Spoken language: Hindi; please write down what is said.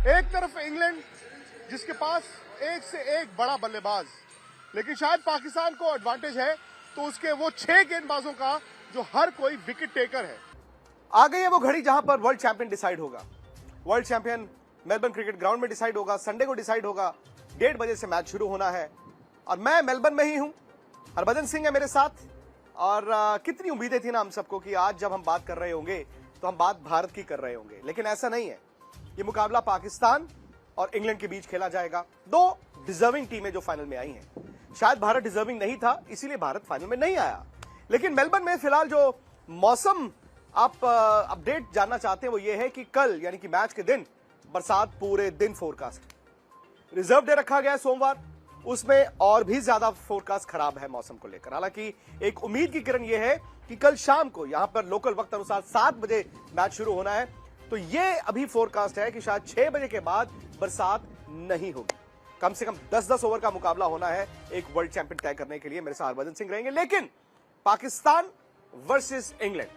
एक तरफ इंग्लैंड जिसके पास एक से एक बड़ा बल्लेबाज, लेकिन शायद पाकिस्तान को एडवांटेज है तो उसके वो 6 गेंदबाजों का जो हर कोई विकेट टेकर है। आ गई है वो घड़ी जहां पर वर्ल्ड चैंपियन डिसाइड होगा। World champion Melbourne cricket ground में डिसाइड होगा, संडे को डिसाइड होगा। 1:30 बजे से मैच शुरू होना है और मैं मेलबर्न में ही हूं। हरभजन सिंह है मेरे साथ और कितनी उम्मीदें थी ना हम सबको कि आज जब हम बात कर रहे होंगे तो हम बात भारत की कर रहे होंगे, लेकिन ऐसा नहीं है। ये मुकाबला पाकिस्तान और इंग्लैंड के बीच खेला जाएगा। 2 डिजर्विंग टीमें जो फाइनल में आई हैं। शायद भारत डिजर्विंग नहीं था, इसीलिए भारत फाइनल में नहीं आया। लेकिन मेलबर्न में फिलहाल जो मौसम आप अपडेट जानना चाहते हैं वो ये है कि कल यानी कि मैच के दिन बरसात पूरे दिन फोरकास्ट। रिजर्व डे रखा गया है सोमवार, उसमें और भी ज्यादा फोरकास्ट खराब है मौसम को लेकर। हालांकि एक उम्मीद की किरण यह है कि कल शाम को यहां पर लोकल वक्त अनुसार 7 बजे मैच शुरू होना है, तो यह अभी फोरकास्ट है कि शायद 6 बजे के बाद बरसात नहीं होगी। कम से कम 10-10 ओवर का मुकाबला होना है एक वर्ल्ड चैंपियन तय करने के लिए। मेरे साथ हरभजन सिंह रहेंगे, लेकिन पाकिस्तान वर्सेस इंग्लैंड